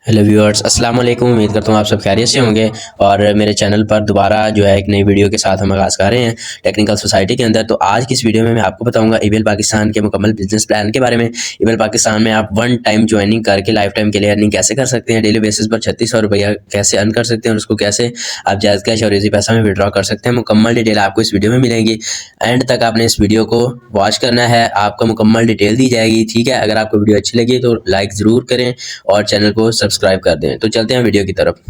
Hello viewers, अस्सलाम वालेकुम। उम्मीद करता हूँ आप सब खैरियत से होंगे और मेरे चैनल पर दोबारा जो है एक नई वीडियो के साथ हम आगाज़ कर रहे हैं टेक्निकल सोसाइटी के अंदर। तो आज की इस वीडियो में मैं आपको बताऊंगा ईबीएल पाकिस्तान के मुकम्मल बिजनेस प्लान के बारे में। ईबीएल पाकिस्तान में आप वन टाइम ज्वाइनिंग करके लाइफ टाइम के लिए अर्निंग कैसे कर सकते हैं, डेली बेसिस पर 3600 रुपया कैसे अर्न कर सकते हैं और उसको कैसे आप जायज़ कैश और इजी पैसा में विड्रॉ कर सकते हैं। मुकम्मल डिटेल आपको इस वीडियो में मिलेगी। एंड तक आपने इस वीडियो को वॉच करना है, आपको मुकम्मल डिटेल दी जाएगी। ठीक है, अगर आपको वीडियो अच्छी लगी तो लाइक ज़रूर करें और चैनल को सब्सक्राइब कर दें। तो चलते हैं वीडियो की तरफ।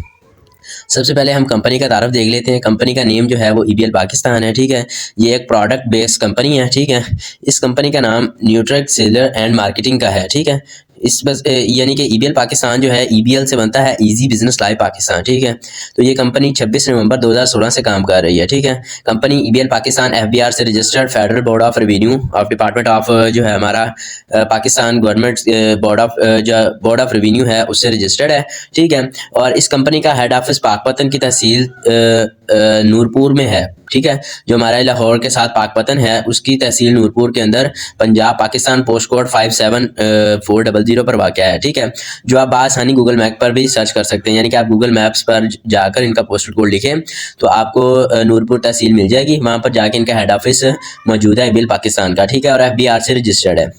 सबसे पहले हम कंपनी का तारफ़ देख लेते हैं। कंपनी का नेम जो है वो ईबीएल पाकिस्तान है। ठीक है, ये एक प्रोडक्ट बेस्ड कंपनी है। ठीक है, इस कंपनी का नाम न्यूट्रेक सेलर एंड मार्केटिंग का है। ठीक है, इस बस यानी कि ईबीएल पाकिस्तान जो है ईबीएल से बनता है इजी बिजनेस लाइफ पाकिस्तान। ठीक है, तो ये कंपनी 26 नवंबर 2016 से काम कर रही है। ठीक है, कंपनी ईबीएल पाकिस्तान एफबीआर से registered federal board of revenue of department of जो है हमारा Pakistan government board of revenue है उससे रजिस्टर्ड है। ठीक है, और इस कंपनी का हेड ऑफिस पाकपतन की तहसील नूरपुर में है। ठीक है, जो हमारा लाहौर के साथ पाकपतन है उसकी तहसील नूरपुर के अंदर पंजाब पाकिस्तान पोस्ट कोड 57400 पर वाक़या है। ठीक है, जो आप आसानी गूगल मैप पर भी सर्च कर सकते हैं, यानी कि आप गूगल मैप्स पर जाकर इनका पोस्टल कोड लिखें तो आपको नूरपुर तहसील मिल जाएगी। वहाँ पर जाके इनका हेड ऑफिस मौजूद है ईबीएल पाकिस्तान का। ठीक है, और एफबीआर से रजिस्टर्ड है।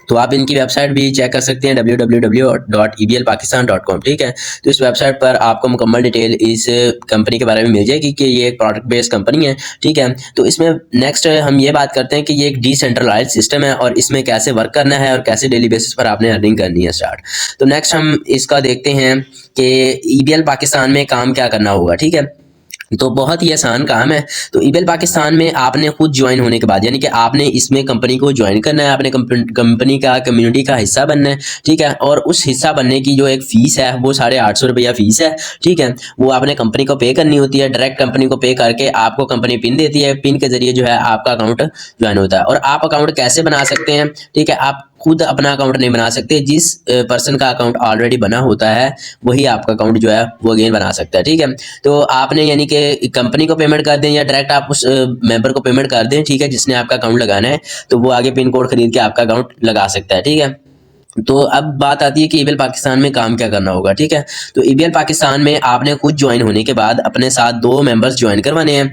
तो आप इनकी वेबसाइट भी चेक कर सकते हैं www.eblpakistan.com। ठीक है, तो इस वेबसाइट पर आपको मुकम्मल डिटेल इस कंपनी के बारे में मिल जाएगी कि ये एक प्रोडक्ट बेस्ड कंपनी है। ठीक है, तो इसमें नेक्स्ट हम ये बात करते हैं कि ये एक डिसेंट्रलाइज्ड सिस्टम है और इसमें कैसे वर्क करना है और कैसे डेली बेसिस पर आपने अर्निंग करनी है स्टार्ट। तो नेक्स्ट हम इसका देखते हैं कि ईबीएल पाकिस्तान में काम क्या करना होगा। ठीक है, तो बहुत ही आसान काम है। तो ईबीएल पाकिस्तान में आपने खुद ज्वाइन होने के बाद यानी कि आपने इसमें कंपनी को ज्वाइन करना है, आपने कंपनी का कम्युनिटी का हिस्सा बनना है। ठीक है, और उस हिस्सा बनने की जो एक फ़ीस है वो 850 रुपया फ़ीस है। ठीक है, वो आपने कंपनी को पे करनी होती है। डायरेक्ट कंपनी को पे करके आपको कंपनी पिन देती है, पिन के जरिए जो है आपका अकाउंट ज्वाइन होता है। और आप अकाउंट कैसे बना सकते हैं? ठीक है, आप खुद अपना अकाउंट नहीं बना सकते, जिस पर्सन का अकाउंट ऑलरेडी बना होता है वही आपका अकाउंट जो है वो अगेन बना सकता है। ठीक है, तो आपने यानी कि कंपनी को पेमेंट कर दें या डायरेक्ट आप उस मेंबर को पेमेंट कर दें। ठीक है, जिसने आपका अकाउंट लगाना है तो वो आगे पिन कोड खरीद के आपका अकाउंट लगा सकता है। ठीक है, तो अब बात आती है कि ईबीएल पाकिस्तान में काम क्या करना होगा। ठीक है, तो ईबीएल पाकिस्तान में आपने खुद ज्वाइन होने के बाद अपने साथ 2 मेंबर्स ज्वाइन करवाने हैं।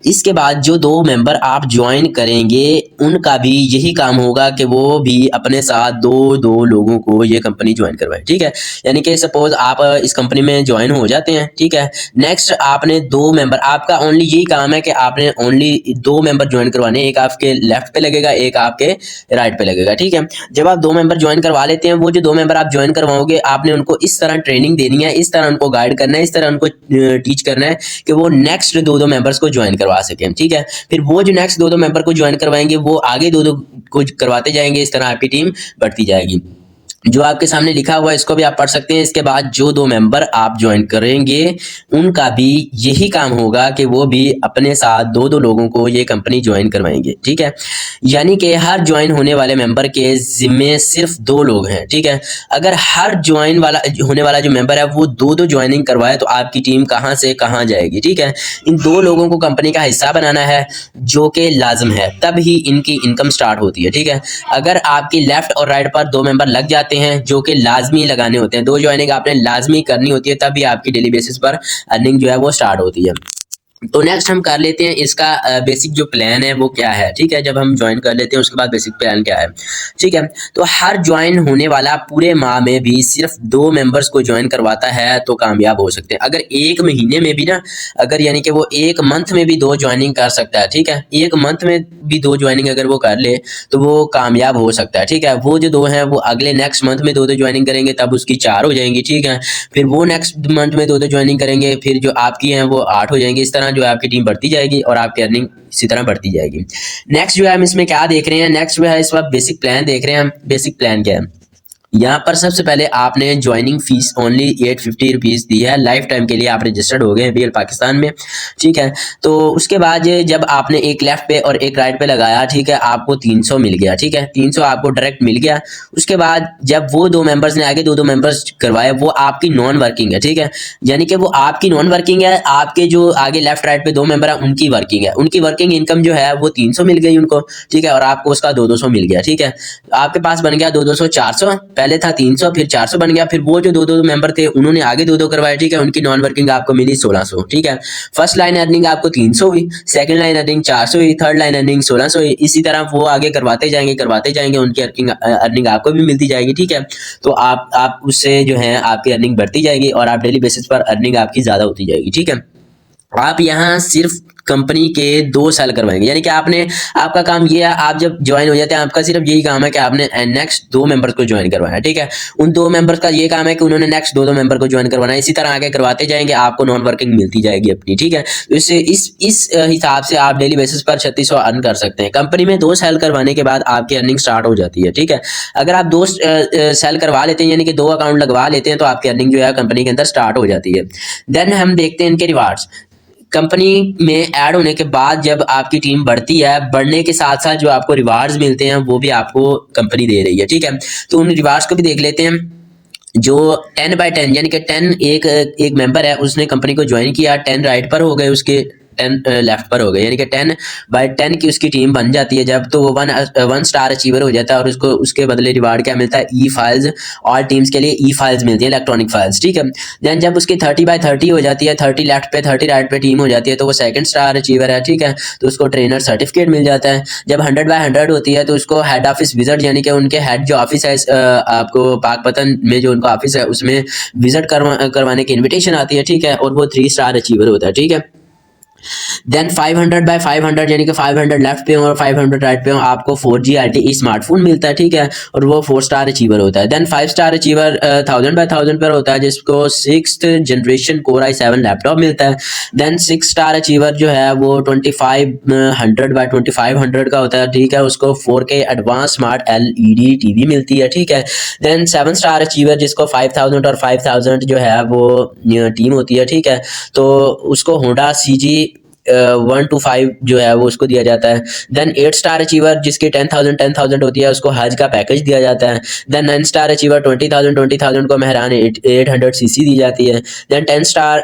इसके बाद जो 2 मेंबर आप ज्वाइन करेंगे उनका भी यही काम होगा कि वो भी अपने साथ दो लोगों को ये कंपनी ज्वाइन करवाए। ठीक है, यानी कि सपोज आप इस कंपनी में ज्वाइन हो जाते हैं। ठीक है, नेक्स्ट आपने 2 मेंबर, आपका ओनली यही काम है कि आपने ओनली 2 मेंबर ज्वाइन करवाने, एक आपके लेफ्ट पे लगेगा, एक आपके राइट पे लगेगा। ठीक है, जब आप 2 मेंबर ज्वाइन करवा लेते हैं, वो जो 2 मेंबर आप ज्वाइन करवाओगे आपने उनको इस तरह ट्रेनिंग देनी है, इस तरह उनको गाइड करना है, इस तरह उनको टीच करना है कि वो नेक्स्ट 2 मेंबर्स को ज्वाइन करवा सकें। ठीक है, फिर वो जो नेक्स्ट 2 मेंबर को ज्वाइन करवाएंगे वो आगे 2 को करवाते जाएंगे, इस तरह आपकी टीम बढ़ती जाएगी। जो आपके सामने लिखा हुआ है इसको भी आप पढ़ सकते हैं। इसके बाद जो 2 मेंबर आप ज्वाइन करेंगे उनका भी यही काम होगा कि वो भी अपने साथ 2 लोगों को ये कंपनी ज्वाइन करवाएंगे। ठीक है, यानी कि हर ज्वाइन होने वाले मेंबर के जिम्मे सिर्फ 2 लोग हैं। ठीक है, अगर हर ज्वाइन वाला होने वाला जो मेंबर है वो 2 ज्वाइनिंग करवाए तो आपकी टीम कहाँ से कहाँ जाएगी। ठीक है, इन 2 लोगों को कंपनी का हिस्सा बनाना है जो कि लाजम है, तब ही इनकी इनकम स्टार्ट होती है। ठीक है, अगर आपकी लेफ्ट और राइट पर 2 मेंबर लग जाते हैं जो कि लाजमी लगाने होते हैं, 2 ज्वाइनिंग आपने लाजमी करनी होती है, तभी आपकी डेली बेसिस पर अर्निंग जो है वो स्टार्ट होती है। तो नेक्स्ट हम कर लेते हैं इसका बेसिक जो प्लान है वो क्या है। ठीक है, जब हम ज्वाइन कर लेते हैं उसके बाद बेसिक प्लान क्या है। ठीक है, तो हर ज्वाइन होने वाला पूरे माह में भी सिर्फ 2 मेंबर्स को ज्वाइन करवाता है तो कामयाब हो सकते हैं। अगर 1 महीने में भी ना, अगर यानी कि वो 1 मंथ में भी 2 ज्वाइनिंग कर सकता है। ठीक है, 1 मंथ में भी 2 ज्वाइनिंग अगर वो कर ले तो वो कामयाब हो सकता है। ठीक है, वो जो 2 हैं वो अगले नेक्स्ट मंथ में 2 ज्वाइनिंग करेंगे तब उसकी 4 हो जाएंगी। ठीक है, फिर वो नेक्स्ट मंथ में 2 ज्वाइनिंग करेंगे, फिर जो आपकी हैं वो 8 हो जाएंगी। इस तरह जो है आपकी टीम बढ़ती जाएगी और आपकी अर्निंग इसी तरह बढ़ती जाएगी। नेक्स्ट जो है हम इसमें क्या देख रहे हैं, नेक्स्ट जो है इस वक्त बेसिक प्लान देख रहे हैं हम। बेसिक प्लान क्या है, यहाँ पर सबसे पहले आपने ज्वाइनिंग फीस ओनली 850 रुपीज़ दी है। लाइफ टाइम के लिए आप रजिस्टर्ड हो गए ईबीएल पाकिस्तान में। ठीक है, तो उसके बाद जब आपने एक लेफ्ट पे और एक राइट पे लगाया, ठीक है, आपको 300 मिल गया। ठीक है, 300 आपको डायरेक्ट मिल गया। उसके बाद जब वो 2 मेंबर्स ने आगे 2 मेंबर्स करवाए वो आपकी नॉन वर्किंग है। ठीक है, यानी कि वो आपकी नॉन वर्किंग है, आपके जो आगे लेफ्ट राइट पे 2 मेंबर है उनकी वर्किंग है। उनकी वर्किंग इनकम जो है वो 300 मिल गई उनको। ठीक है, और आपको उसका 200 मिल गया। ठीक है, आपके पास बन गया 200 400। पहले था 300, फिर 400 बन गया, फिर वो जो दो दो मेंबर थे उन्होंने आगे दो दो करवाए, ठीक है, उनकी नॉन वर्किंग आपको मिली 1600, ठीक है। फर्स्ट लाइन अर्निंग आपको 300 हुई, सेकंड लाइन अर्निंग 400 हुई, थर्ड लाइन अर्निंग 1600 हुई। इसी तरह वो आगे करवाते जाएंगे, उनकी अर्निंग आपको भी मिलती जाएगी, ठीक है। तो आप उससे जो है आपकी अर्निंग बढ़ती जाएगी और आप डेली बेसिस पर अर्निंग आपकी ज़्यादा होती जाएगी, ठीक है। आप यहाँ सिर्फ कंपनी के 2 साल करवाएंगे, यानी कि आपका काम ये है, आप जब ज्वाइन हो जाते हैं आपका सिर्फ यही काम है कि आपने नेक्स्ट 2 मेंबर्स को ज्वाइन करवाना है, ठीक है। उन 2 मेंबर्स का ये काम है कि उन्होंने नेक्स्ट 2 मेंबर को ज्वाइन करवाना है। इसी तरह आगे करवाते जाएंगे, आपको नॉन वर्किंग मिलती जाएगी अपनी, ठीक है। तो इससे इस हिसाब से आप डेली बेसिस पर 3600 अर्न कर सकते हैं। कंपनी में 2 सेल करवाने के बाद आपकी अर्निंग स्टार्ट हो जाती है, ठीक है। अगर आप 2 सेल करवा लेते हैं, यानी कि 2 अकाउंट लगवा लेते हैं, तो आपकी अर्निंग जो है कंपनी के अंदर स्टार्ट हो जाती है। देन हम देखते हैं इनके रिवार्ड्स। कंपनी में ऐड होने के बाद जब आपकी टीम बढ़ती है, बढ़ने के साथ साथ जो आपको रिवार्ड्स मिलते हैं वो भी आपको कंपनी दे रही है, ठीक है। तो उन रिवार्ड्स को भी देख लेते हैं। जो 10/10 यानी कि 10 एक मेंबर है, उसने कंपनी को ज्वाइन किया, 10 राइट पर हो गए, उसके 10 लेफ्ट पर हो गए, यानी कि 10/10 की उसकी टीम बन जाती है जब, तो वो 1 स्टार अचीवर हो जाता है और उसको उसके बदले रिवार्ड क्या मिलता है, ई फाइल्स। ऑल टीम्स के लिए ई फाइल्स मिलती है, इलेक्ट्रॉनिक फाइल्स, ठीक है। देन जब उसकी 30/30 हो जाती है, 30 लेफ्ट पे 30 राइट पे टीम हो जाती है, तो वो 2nd स्टार अचीवर है, ठीक है। तो उसको ट्रेनर सर्टिफिकेट मिल जाता है। जब 100/100 होती है तो उसको हेड ऑफिस विजिट, यानी कि उनके हेड जो ऑफिस है आपको पाकपतन में जो उनका ऑफिस है उसमें विजिट करवाने की इन्विटेशन आती है, ठीक है। और वो 3 स्टार अचीवर होता है, ठीक है। देन 500/500 यानी कि 500 लेफ्ट पे हो और 500 राइट पे हो, आपको 4G LTE स्मार्टफोन मिलता है, ठीक है। और वो 4 स्टार अचीवर होता है। देन 5 स्टार अचीवर 1000/1000 पर होता है, जिसको 6th generation Core i7 laptop मिलता है। देन 6 स्टार अचीवर जो है वो 2500/2500 का होता है, ठीक है। उसको 4K advance smart LED TV मिलती है, ठीक है। देन 7 स्टार अचीवर जिसको 5000 और 5000 जो है वो टीम होती है, ठीक है। तो उसको होंडा CG 1 to 5 जो है वो उसको दिया जाता है। देन 8 स्टार अचीवर जिसकी 10,000 होती है, उसको हज का पैकेज दिया जाता है। देन 9 स्टार अचीवर 20,000 को मेहरान 800 सीसी दी जाती है। देन 10 स्टार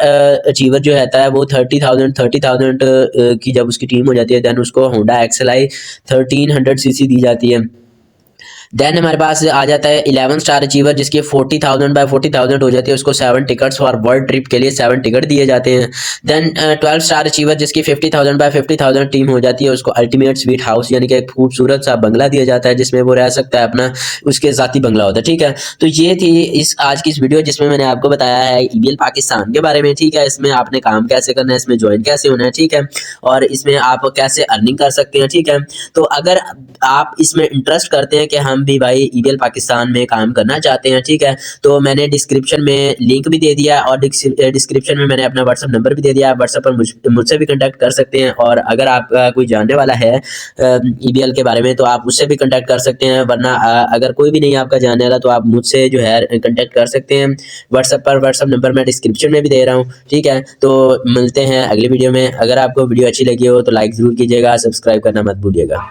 अचीवर जो रहता है वो 30,000 की जब उसकी टीम हो जाती है, देन उसको होंडा XLI 1300 सीसी दी जाती है। देन हमारे पास आ जाता है 11 स्टार अचीवर जिसकी 40,000/40,000 हो जाती है, उसको 7 टिकट्स और वर्ल्ड ट्रिप के लिए 7 टिकट दिए जाते हैं। देन 12 स्टार अचीवर जिसकी 50,000/50,000 टीम हो जाती है, उसको अल्टीमेट स्वीट हाउस यानी कि एक खूबसूरत सा बंगला दिया जाता है जिसमें वो रह सकता है, अपना उसके ज़ाती बंगला होता है, ठीक है। तो ये थी आज की इस वीडियो जिसमें मैंने आपको बताया है EBL पाकिस्तान के बारे में, ठीक है। इसमें आपने काम कैसे करना है, इसमें ज्वाइन कैसे होना है, ठीक है। और इसमें आप कैसे अर्निंग कर सकते हैं, ठीक है। तो अगर आप इसमें इंटरेस्ट करते हैं कि हम भी भाई EBL पाकिस्तान में काम करना चाहते हैं, ठीक है, तो मैंने डिस्क्रिप्शन में लिंक भी दे दिया और डिस्क्रिप्शन में मैंने अपना व्हाट्सअप नंबर भी दे दिया। आप व्हाट्सअप पर मुझसे भी कांटेक्ट कर सकते हैं। और अगर आप कोई जानने वाला है EBL के बारे में तो आप उससे भी कांटेक्ट कर सकते हैं, वरना अगर कोई भी नहीं आपका जानने वाला तो आप मुझसे जो है कांटेक्ट कर सकते हैं व्हाट्सअप पर। व्हाट्सअप नंबर मैं डिस्क्रिप्शन में भी दे रहा हूँ, ठीक है। तो मिलते हैं अगली वीडियो में। अगर आपको वीडियो अच्छी लगी हो तो लाइक ज़रूर कीजिएगा, सब्सक्राइब करना मत भूलिएगा।